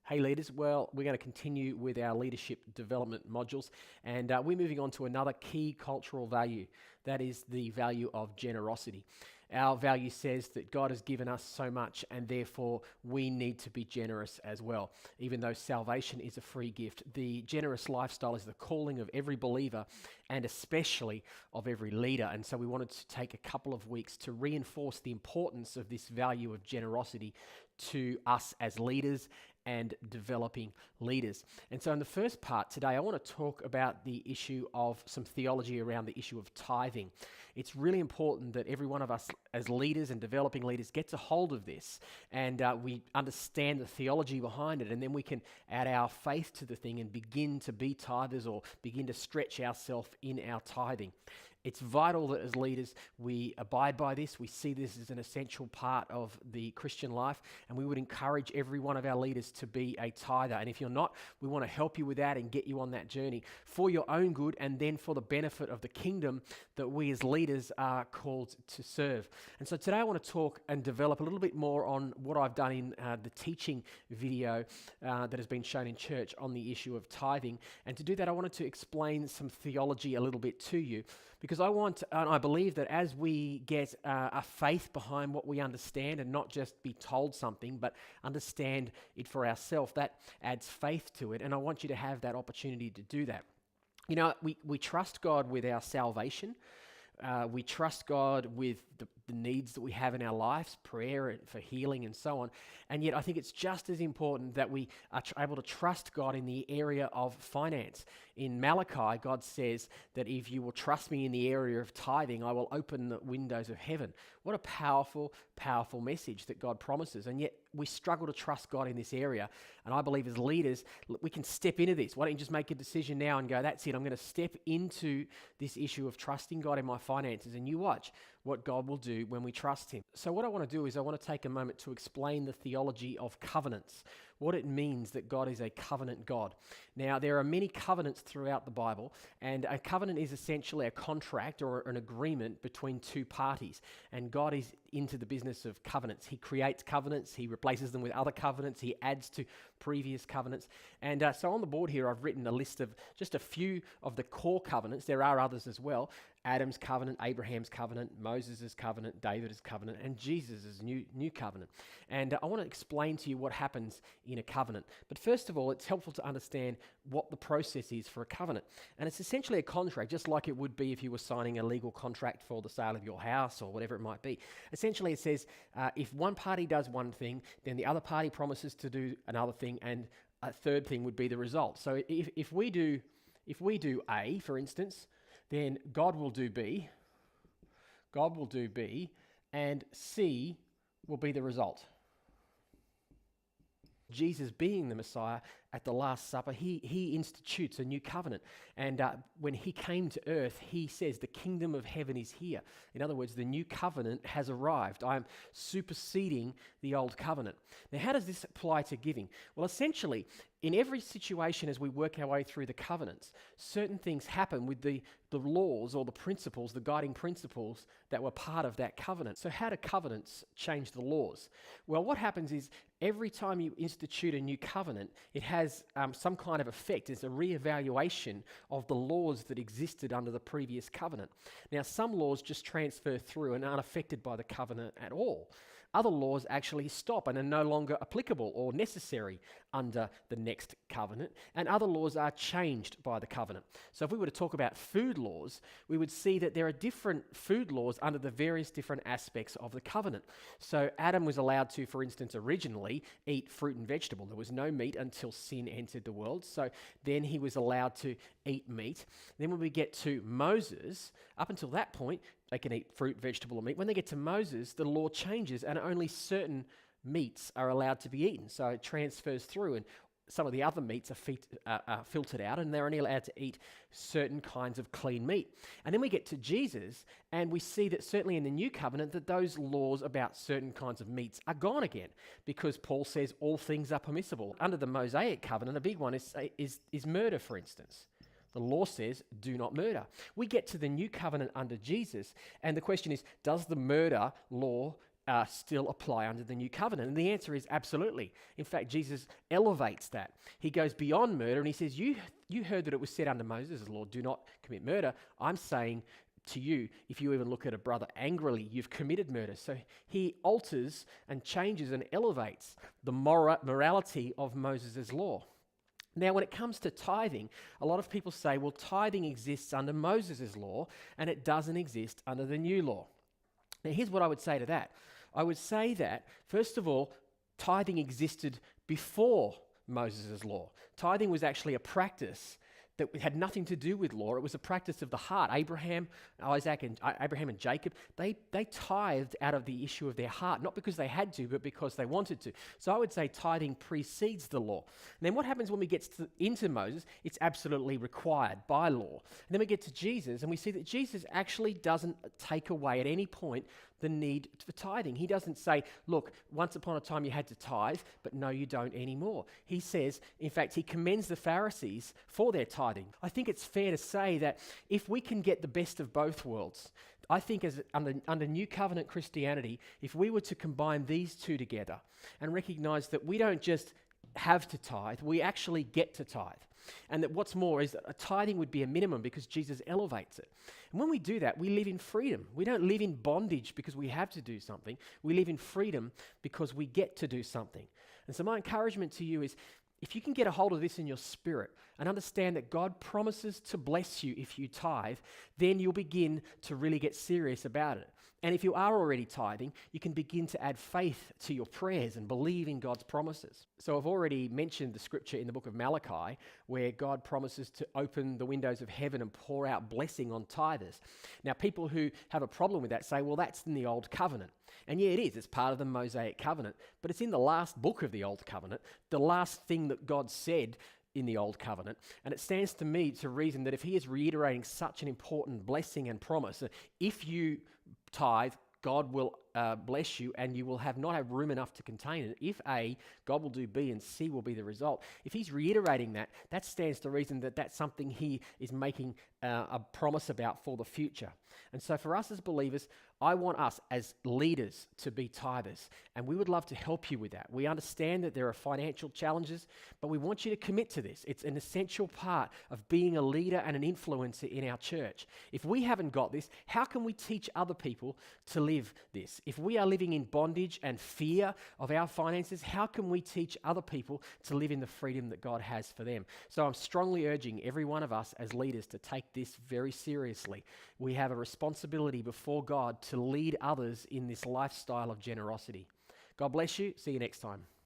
Hey leaders, well, we're going to continue with our leadership development modules, and we're moving on to another key cultural value. That is the value of generosity. Our value says that God has given us so much, and therefore we need to be generous as well. Even though salvation is a free gift, the generous lifestyle is the calling of every believer, and especially of every leader. And so we wanted to take a couple of weeks to reinforce the importance of this value of generosity to us as leaders and developing leaders. And so in the first part today, I want to talk about the issue of some theology around the issue of tithing. It's really important that every one of us as leaders and developing leaders gets a hold of this, and we understand the theology behind it, and then we can add our faith to the thing and begin to be tithers or begin to stretch ourselves in our tithing. It's vital that as leaders we abide by this. We see this as an essential part of the Christian life, and we would encourage every one of our leaders to be a tither. And if you're not, we want to help you with that and get you on that journey for your own good and then for the benefit of the kingdom that we as leaders are called to serve. And so today I want to talk and develop a little bit more on what I've done in the teaching video that has been shown in church on the issue of tithing. And to do that, I wanted to explain some theology a little bit to you, because I believe that as we get a faith behind what we understand and not just be told something, but understand it for ourselves, that adds faith to it. And I want you to have that opportunity to do that. You know, we trust God with our salvation. We trust God with the needs that we have in our lives, prayer and for healing and so on. And yet I think it's just as important that we are able to trust God in the area of finance. In Malachi, God says that if you will trust me in the area of tithing, I will open the windows of heaven. What a powerful, powerful message that God promises. And yet we struggle to trust God in this area. And I believe as leaders, we can step into this. Why don't you just make a decision now and go, that's it, I'm going to step into this issue of trusting God in my finances, and you watch what God will do when we trust Him. So what I want to do is I want to take a moment to explain the theology of covenants, what it means that God is a covenant God. Now, there are many covenants throughout the Bible, and a covenant is essentially a contract or an agreement between two parties, and God is into the business of covenants. He creates covenants, He replaces them with other covenants, He adds to previous covenants. And so on the board here, I've written a list of just a few of the core covenants. There are others as well. Adam's covenant, Abraham's covenant, Moses' covenant, David's covenant, and Jesus' new covenant. And I want to explain to you what happens in a covenant. But first of all, it's helpful to understand what the process is for a covenant. And it's essentially a contract, just like it would be if you were signing a legal contract for the sale of your house or whatever it might be. Essentially, it says if one party does one thing, then the other party promises to do another thing, and a third thing would be the result. So if we do A, for instance, then God will do B, and C will be the result. Jesus being the Messiah at the Last Supper, he institutes a new covenant. And when He came to earth, He says the kingdom of heaven is here. In other words, the new covenant has arrived. I am superseding the old covenant. Now, how does this apply to giving? Well, essentially, in every situation as we work our way through the covenants, certain things happen with the laws or the principles, the guiding principles that were part of that covenant. So how do covenants change the laws? Well, what happens is every time you institute a new covenant, it has some kind of effect. It's a reevaluation of the laws that existed under the previous covenant. Now, some laws just transfer through and aren't affected by the covenant at all. Other laws actually stop and are no longer applicable or necessary under the next covenant, and other laws are changed by the covenant. So if we were to talk about food laws, we would see that there are different food laws under the various different aspects of the covenant. So Adam was allowed to, for instance, originally eat fruit and vegetable. There was no meat until sin entered the world, so then he was allowed to eat meat. Then when we get to Moses, up until that point, they can eat fruit, vegetable, or meat. When they get to Moses, the law changes and only certain meats are allowed to be eaten. So it transfers through, and some of the other meats are filtered out, and they're only allowed to eat certain kinds of clean meat. And then we get to Jesus, and we see that certainly in the new covenant that those laws about certain kinds of meats are gone again, because Paul says all things are permissible. Under the Mosaic covenant, a big one is murder, for instance. The law says, do not murder. We get to the new covenant under Jesus, and the question is, does the murder law still apply under the new covenant? And the answer is absolutely. In fact, Jesus elevates that. He goes beyond murder and he says, you heard that it was said under Moses' law, do not commit murder. I'm saying to you, if you even look at a brother angrily, you've committed murder. So he alters and changes and elevates the morality of Moses' law. Now, when it comes to tithing, a lot of people say, well, tithing exists under Moses' law and it doesn't exist under the new law. Now, here's what I would say to that. I would say that, first of all, tithing existed before Moses' law. Tithing was actually a practice that had nothing to do with law. It was a practice of the heart. Abraham and Jacob, they tithed out of the issue of their heart, not because they had to, but because they wanted to. So I would say tithing precedes the law. And then what happens when we get into Moses? It's absolutely required by law. And then we get to Jesus, and we see that Jesus actually doesn't take away at any point the need for tithing. He doesn't say, look, once upon a time you had to tithe, but no, you don't anymore. He says, in fact, he commends the Pharisees for their tithing. I think it's fair to say that if we can get the best of both worlds, I think under New Covenant Christianity, if we were to combine these two together and recognize that we don't just have to tithe, we actually get to tithe. And that what's more is that a tithing would be a minimum because Jesus elevates it. And when we do that, we live in freedom. We don't live in bondage because we have to do something. We live in freedom because we get to do something. And so my encouragement to you is, if you can get a hold of this in your spirit and understand that God promises to bless you if you tithe, then you'll begin to really get serious about it. And if you are already tithing, you can begin to add faith to your prayers and believe in God's promises. So I've already mentioned the scripture in the book of Malachi where God promises to open the windows of heaven and pour out blessing on tithers. Now, people who have a problem with that say, well, that's in the old covenant. And yeah, it is. It's part of the Mosaic covenant. But it's in the last book of the old covenant, the last thing that God said in the old covenant. And it stands to me to reason that if he is reiterating such an important blessing and promise, if you tithe, God will bless you and you will not have room enough to contain it. If A, God will do B and C will be the result. If he's reiterating that, that stands to reason that that's something he is making a promise about for the future. And so for us as believers, I want us as leaders to be tithers, and we would love to help you with that. We understand that there are financial challenges, but we want you to commit to this. It's an essential part of being a leader and an influencer in our church. If we haven't got this, how can we teach other people to live this? If we are living in bondage and fear of our finances, how can we teach other people to live in the freedom that God has for them? So I'm strongly urging every one of us as leaders to take this very seriously. We have a responsibility before God to lead others in this lifestyle of generosity. God bless you. See you next time.